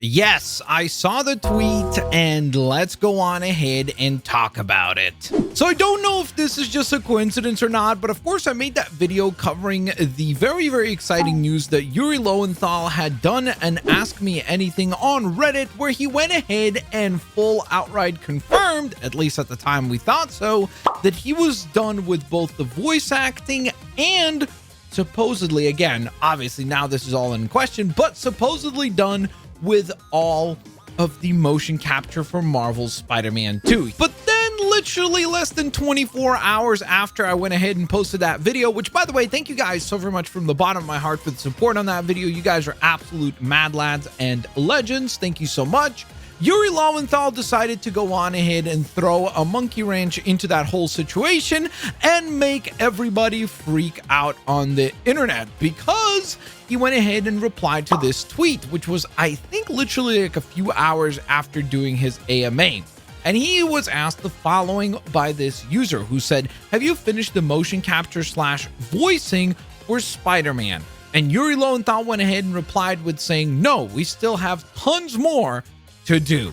Yes, I saw the tweet and let's go on ahead and talk about it. So I don't know if this is just a coincidence or not, but of course I made that video covering the very exciting news that Yuri Lowenthal had done an Ask Me Anything on Reddit, where he went ahead and full outright confirmed, at least at the time we thought so, that he was done with both the voice acting and supposedly, again, obviously now this is all in question, but supposedly done with all of the motion capture for Marvel's Spider-Man 2. But then literally less than 24 hours after I went ahead and posted that video, which by the way, thank you guys so very much from the bottom of my heart for the support on that video. You guys are absolute mad lads and legends. Thank you so much. Yuri Lowenthal decided to go on ahead and throw a monkey wrench into that whole situation and make everybody freak out on the internet, because he went ahead and replied to this tweet, which was, I think, literally like a few hours after doing his AMA. And he was asked the following by this user who said, "Have you finished the motion capture / voicing for Spider-Man?" And Yuri Lowenthal went ahead and replied with saying, "No, we still have tons more to do."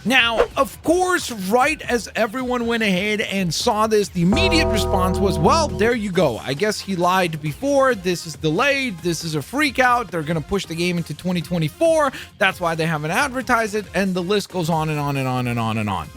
Now, of course, right as everyone went ahead and saw this, the immediate response was, well, there you go. I guess he lied before. This is delayed. This is a freak out. They're going to push the game into 2024. That's why they haven't advertised it. And the list goes on and on and on and on and on.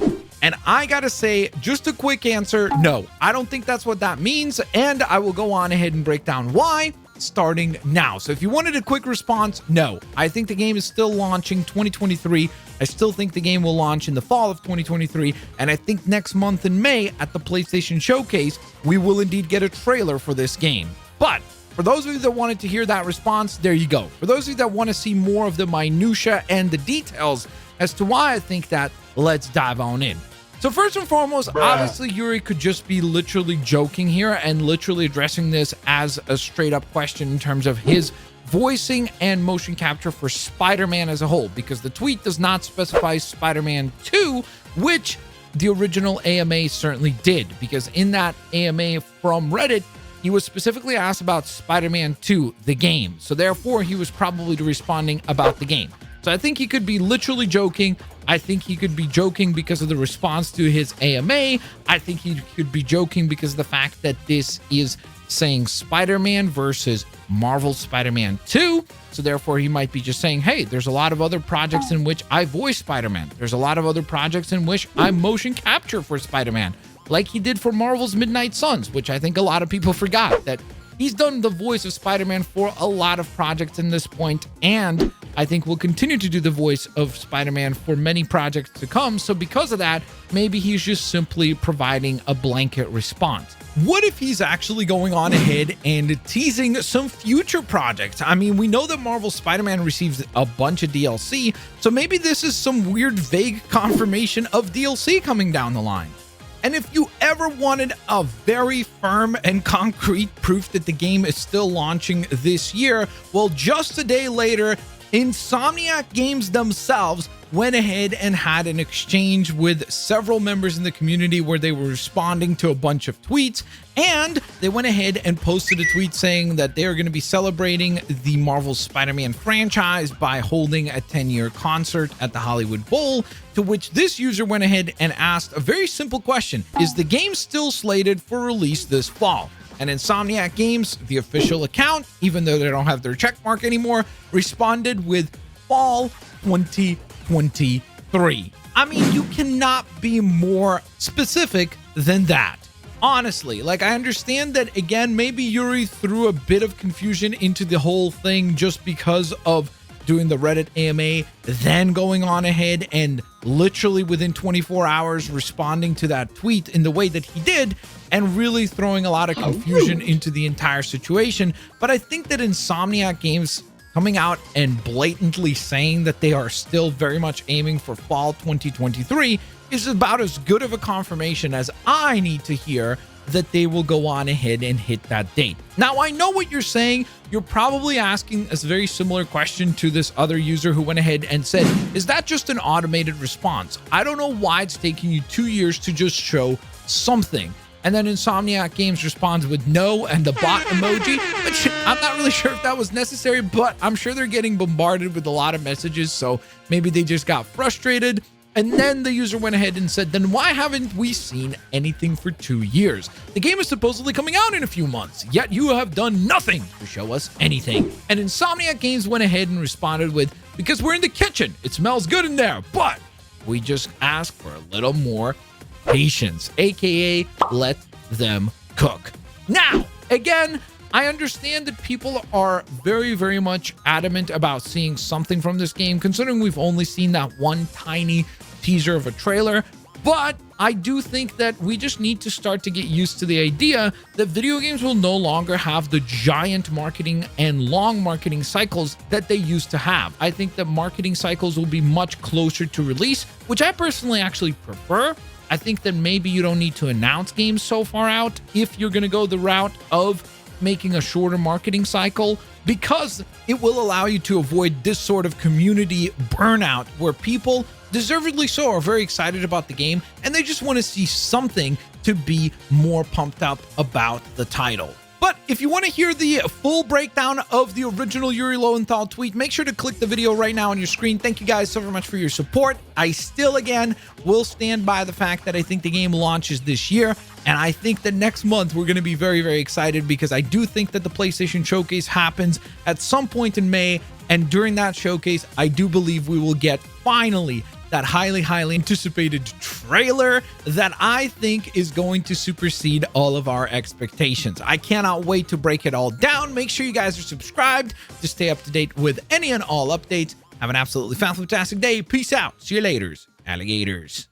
And I gotta say, just a quick answer, no, I don't think that's what that means. And I will go on ahead and break down why, starting now. So if you wanted a quick response, no, I think the game is still launching 2023. I still think the game will launch in the fall of 2023. And I think next month in May at the PlayStation Showcase, we will indeed get a trailer for this game. But for those of you that wanted to hear that response, there you go. For those of you that want to see more of the minutia and the details as to why I think that, let's dive on in. So first and foremost, obviously Yuri could just be literally joking here and literally addressing this as a straight up question in terms of his voicing and motion capture for Spider-Man as a whole, because the tweet does not specify Spider-Man 2, which the original AMA certainly did, because in that AMA from Reddit, he was specifically asked about Spider-Man 2, the game. So therefore, he was probably responding about the game. So I think he could be literally joking. I think he could be joking because of the response to his AMA. I think he could be joking because of the fact that this is saying Spider-Man versus Marvel Spider-Man 2. So therefore, he might be just saying, hey, there's a lot of other projects in which I voice Spider-Man. There's a lot of other projects in which I motion capture for Spider-Man, like he did for Marvel's Midnight Suns, which I think a lot of people forgot that he's done the voice of Spider-Man for a lot of projects in this point, and I think we'll continue to do the voice of Spider-Man for many projects to come. So because of that, maybe he's just simply providing a blanket response. What if he's actually going on ahead and teasing some future projects? I mean, we know that Marvel Spider-Man receives a bunch of DLC, so maybe this is some weird vague confirmation of DLC coming down the line. And if you ever wanted a very firm and concrete proof that the game is still launching this year, well, just a day later, Insomniac Games themselves went ahead and had an exchange with several members in the community where they were responding to a bunch of tweets, and they went ahead and posted a tweet saying that they are going to be celebrating the Marvel Spider-Man franchise by holding a 10-year concert at the Hollywood Bowl, to which this user went ahead and asked a very simple question: is the game still slated for release this fall? And Insomniac Games, the official account, even though they don't have their check mark anymore, responded with fall 2023. I mean, you cannot be more specific than that. Honestly, like, I understand that, again, maybe Yuri threw a bit of confusion into the whole thing just because of doing the Reddit AMA, then going on ahead and literally within 24 hours responding to that tweet in the way that he did, and really throwing a lot of confusion into the entire situation. But I think that Insomniac Games coming out and blatantly saying that they are still very much aiming for fall 2023 is about as good of a confirmation as I need to hear that they will go on ahead and hit that date. Now, I know what you're saying. You're probably asking a very similar question to this other user who went ahead and said, is that just an automated response? I don't know why it's taking you 2 years to just show something. And then Insomniac Games responds with no and the bot emoji, which I'm not really sure if that was necessary, but I'm sure they're getting bombarded with a lot of messages, so maybe they just got frustrated. And then the user went ahead and said, then why haven't we seen anything for 2 years? The game is supposedly coming out in a few months, yet you have done nothing to show us anything. And Insomniac Games went ahead and responded with, because we're in the kitchen, it smells good in there, but we just ask for a little more patience, aka let them cook. Now, again, I understand that people are very, very much adamant about seeing something from this game, considering we've only seen that one tiny teaser of a trailer. But I do think that we just need to start to get used to the idea that video games will no longer have the giant marketing and long marketing cycles that they used to have. I think that marketing cycles will be much closer to release, which I personally actually prefer. I think that maybe you don't need to announce games so far out if you're going to go the route of making a shorter marketing cycle, because it will allow you to avoid this sort of community burnout where people, deservedly so, are very excited about the game and they just want to see something to be more pumped up about the title. But if you want to hear the full breakdown of the original Yuri Lowenthal tweet, make sure to click the video right now on your screen. Thank you guys so very much for your support. I still, again, will stand by the fact that I think the game launches this year. And I think that next month we're going to be very, very excited, because I do think that the PlayStation Showcase happens at some point in May. And during that showcase, I do believe we will get finally that highly, highly anticipated trailer that I think is going to supersede all of our expectations. I cannot wait to break it all down. Make sure you guys are subscribed to stay up to date with any and all updates. Have an absolutely fantastic day. Peace out. See you later, alligators.